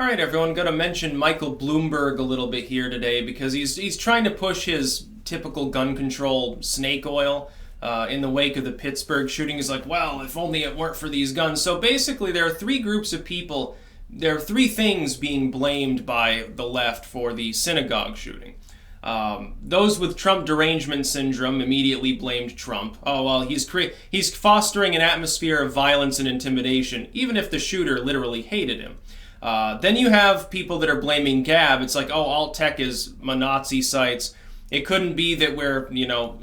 All right, everyone, going to mention Michael Bloomberg a little bit here today because he's trying to push his typical gun control snake oil in the wake of the Pittsburgh shooting. He's like, well, if only it weren't for these guns. So basically, there are three groups of people. There are three things being blamed by the left for the synagogue shooting. Those with Trump derangement syndrome immediately blamed Trump. Oh, well, he's fostering an atmosphere of violence and intimidation, even if the shooter literally hated him. Then you have people that are blaming Gab. It's like, oh, alt tech is Nazi sites. It couldn't be that we're,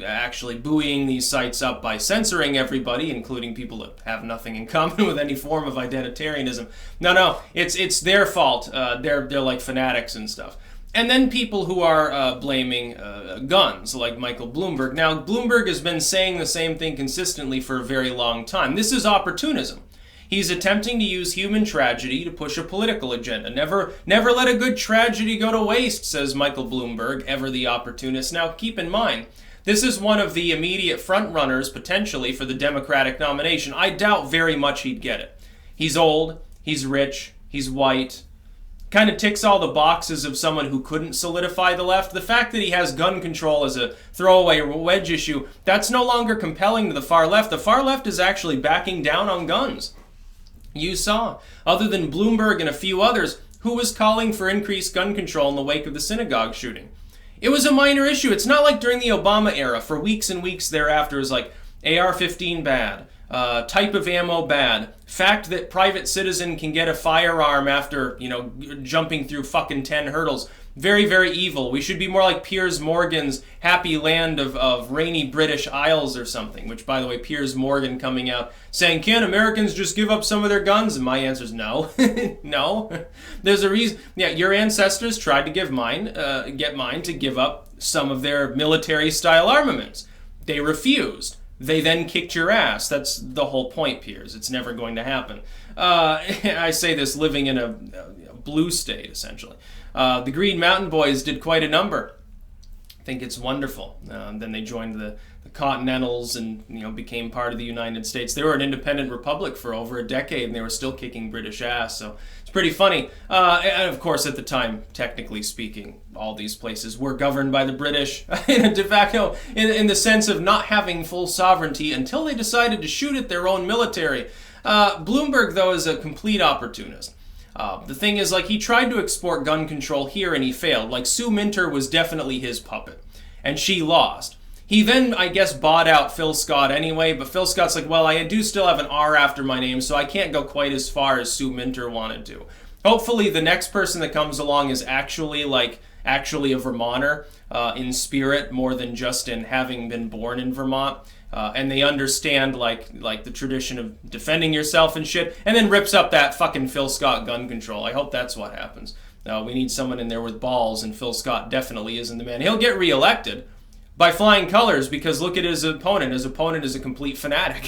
actually buoying these sites up by censoring everybody, including people that have nothing in common with any form of identitarianism. No, it's their fault. They're like fanatics and stuff. And then people who are blaming guns, like Michael Bloomberg. Now, Bloomberg has been saying the same thing consistently for a very long time. This is opportunism. He's attempting to use human tragedy to push a political agenda. Never let a good tragedy go to waste, says Michael Bloomberg, ever the opportunist. Now, keep in mind, this is one of the immediate frontrunners, potentially, for the Democratic nomination. I doubt very much he'd get it. He's old, he's rich, he's white. Kind of ticks all the boxes of someone who couldn't solidify the left. The fact that he has gun control as a throwaway wedge issue, that's no longer compelling to the far left. The far left is actually backing down on guns. You saw, other than Bloomberg and a few others, who was calling for increased gun control in the wake of the synagogue shooting. It was a minor issue. It's not like during the Obama era. For weeks and weeks thereafter, it was like AR-15 bad, type of ammo bad, fact that private citizen can get a firearm after, jumping through fucking 10 hurdles. Very, very evil. We should be more like Piers Morgan's happy land of rainy British Isles or something, which, by the way, Piers Morgan coming out saying, can Americans just give up some of their guns? And my answer is no. No. There's a reason. Yeah, your ancestors tried to get mine to give up some of their military-style armaments. They refused. They then kicked your ass. That's the whole point, Piers. It's never going to happen. I say this living in a blue state, essentially. The Green Mountain Boys did quite a number. I think it's wonderful. Then they joined the Continentals and became part of the United States. They were an independent republic for over a decade, and they were still kicking British ass. So it's pretty funny. And of course, at the time, technically speaking, all these places were governed by the British in a de facto, in the sense of not having full sovereignty until they decided to shoot at their own military. Bloomberg, though, is a complete opportunist. The thing is, he tried to export gun control here and he failed. Sue Minter was definitely his puppet, and she lost. He then, I guess, bought out Phil Scott anyway, but Phil Scott's like, well, I do still have an R after my name, so I can't go quite as far as Sue Minter wanted to. Hopefully the next person that comes along is actually a Vermonter in spirit more than just in having been born in Vermont. And they understand the tradition of defending yourself and shit, and then rips up that fucking Phil Scott gun control. I hope that's what happens. We need someone in there with balls, and Phil Scott definitely isn't the man. He'll get reelected by flying colors because look at his opponent. His opponent is a complete fanatic.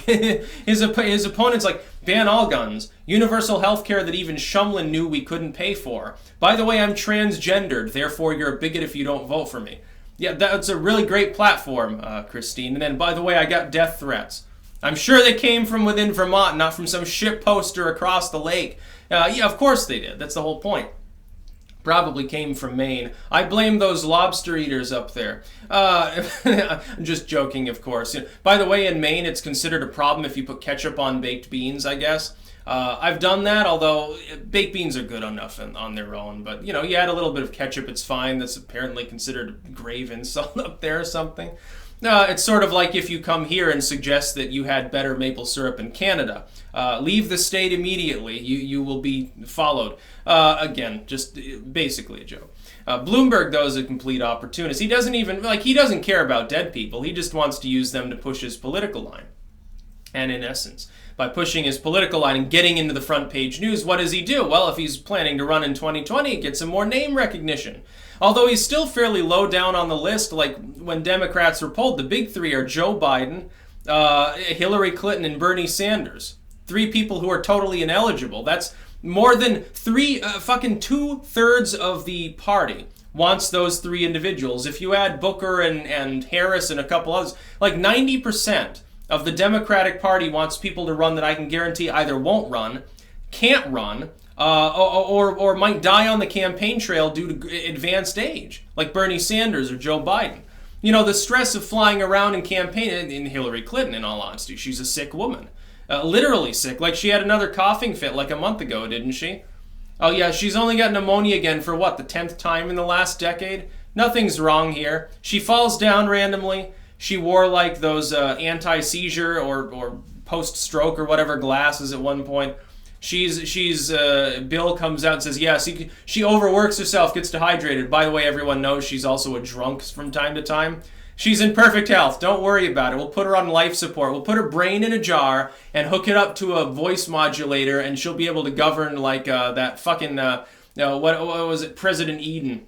His opponent's like, ban all guns, universal health care that even Shumlin knew we couldn't pay for. By the way, I'm transgendered, therefore you're a bigot if you don't vote for me. Yeah, that's a really great platform, Christine. And then, by the way, I got death threats. I'm sure they came from within Vermont, not from some shit poster across the lake. Yeah, of course they did. That's the whole point. Probably came from Maine. I blame those lobster eaters up there. I'm just joking, of course. By the way, in Maine, it's considered a problem if you put ketchup on baked beans, I guess. I've done that, although baked beans are good enough on their own. But, you add a little bit of ketchup, it's fine. That's apparently considered a grave insult up there or something. It's sort of like if you come here and suggest that you had better maple syrup in Canada. Leave the state immediately. You will be followed. Again, just basically a joke. Bloomberg, though, is a complete opportunist. He doesn't care about dead people. He just wants to use them to push his political line. And in essence, by pushing his political line and getting into the front page news, what does he do? Well, if he's planning to run in 2020, he gets some more name recognition. Although he's still fairly low down on the list, like when Democrats were polled, the big three are Joe Biden, Hillary Clinton, and Bernie Sanders. Three people who are totally ineligible. That's more than fucking 2/3 of the party wants those three individuals. If you add Booker and Harris and a couple others, 90% of the Democratic Party wants people to run that I can guarantee either won't run, can't run, or might die on the campaign trail due to advanced age, like Bernie Sanders or Joe Biden. You know, the stress of flying around and campaigning, in Hillary Clinton, in all honesty, she's a sick woman. Literally sick. Like, she had another coughing fit like a month ago, didn't she? Oh yeah, she's only got pneumonia again for what, the 10th time in the last decade? Nothing's wrong here. She falls down randomly. She wore like those anti-seizure or post-stroke or whatever glasses at one point. Bill comes out and says, yes, she overworks herself, gets dehydrated. By the way, everyone knows she's also a drunk from time to time. She's in perfect health. Don't worry about it. We'll put her on life support. We'll put her brain in a jar and hook it up to a voice modulator, and she'll be able to govern like that fucking, what was it, President Eden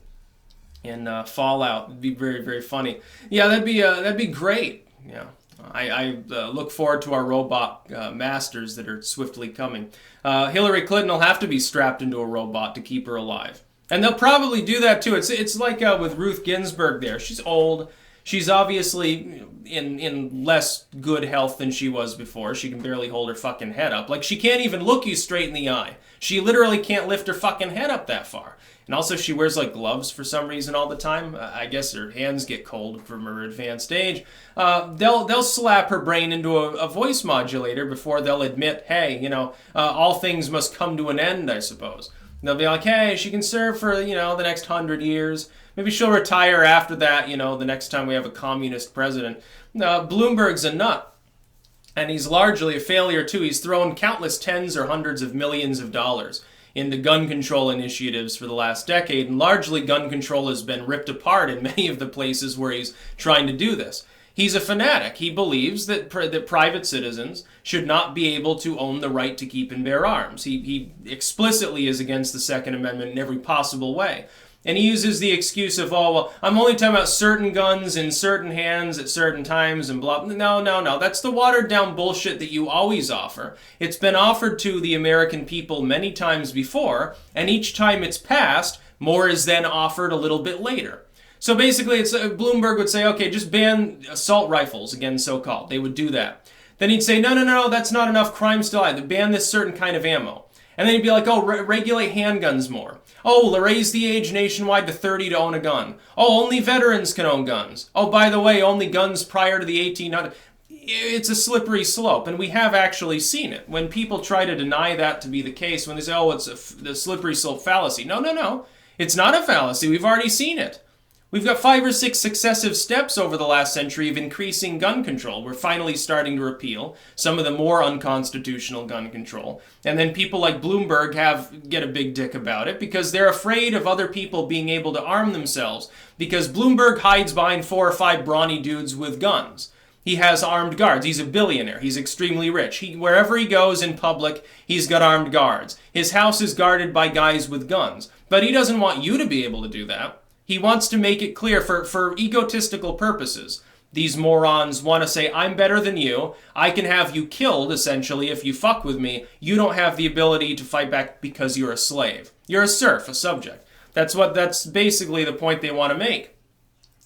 in Fallout. It'd be very, very funny. Yeah, that'd be great. Yeah. I look forward to our robot masters that are swiftly coming. Hillary Clinton will have to be strapped into a robot to keep her alive. And they'll probably do that too. It's like with Ruth Ginsburg there. She's old. She's obviously in less good health than she was before. She can barely hold her fucking head up. Like, she can't even look you straight in the eye. She literally can't lift her fucking head up that far. And also she wears like gloves for some reason all the time. I guess her hands get cold from her advanced age. They'll slap her brain into a voice modulator before they'll admit, hey, all things must come to an end, I suppose. And they'll be like, hey, she can serve for, the next 100 years. Maybe she'll retire after that, the next time we have a communist president. Bloomberg's a nut. And he's largely a failure too. He's thrown countless tens or hundreds of millions of dollars into gun control initiatives for the last decade, and largely gun control has been ripped apart in many of the places where he's trying to do this. He's a fanatic. He believes that private citizens should not be able to own the right to keep and bear arms. He explicitly is against the Second Amendment in every possible way. And he uses the excuse of, oh, well, I'm only talking about certain guns in certain hands at certain times and blah. No. That's the watered down bullshit that you always offer. It's been offered to the American people many times before, and each time it's passed, more is then offered a little bit later. So basically, Bloomberg would say, okay, just ban assault rifles, again, so-called. They would do that. Then he'd say, no, that's not enough. Crime still high. Ban this certain kind of ammo. And then he'd be like, oh, regulate handguns more. Oh, raise the age nationwide to 30 to own a gun. Oh, only veterans can own guns. Oh, by the way, only guns prior to the 1800s. It's a slippery slope, and we have actually seen it. When people try to deny that to be the case, when they say, oh, it's the slippery slope fallacy. No. It's not a fallacy. We've already seen it. We've got 5 or 6 successive steps over the last century of increasing gun control. We're finally starting to repeal some of the more unconstitutional gun control. And then people like Bloomberg get a big dick about it because they're afraid of other people being able to arm themselves, because Bloomberg hides behind 4 or 5 brawny dudes with guns. He has armed guards. He's a billionaire. He's extremely rich. Wherever he goes in public, he's got armed guards. His house is guarded by guys with guns. But he doesn't want you to be able to do that. He wants to make it clear for egotistical purposes. These morons want to say, I'm better than you. I can have you killed, essentially, if you fuck with me. You don't have the ability to fight back because you're a slave. You're a serf, a subject. That's basically the point they want to make.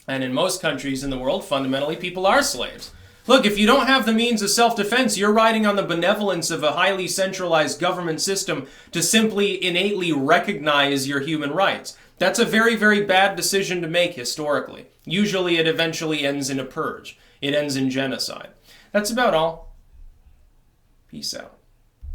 And in most countries in the world, fundamentally, people are slaves. Look, if you don't have the means of self-defense, you're riding on the benevolence of a highly centralized government system to simply innately recognize your human rights. That's a very, very bad decision to make historically. Usually it eventually ends in a purge. It ends in genocide. That's about all. Peace out.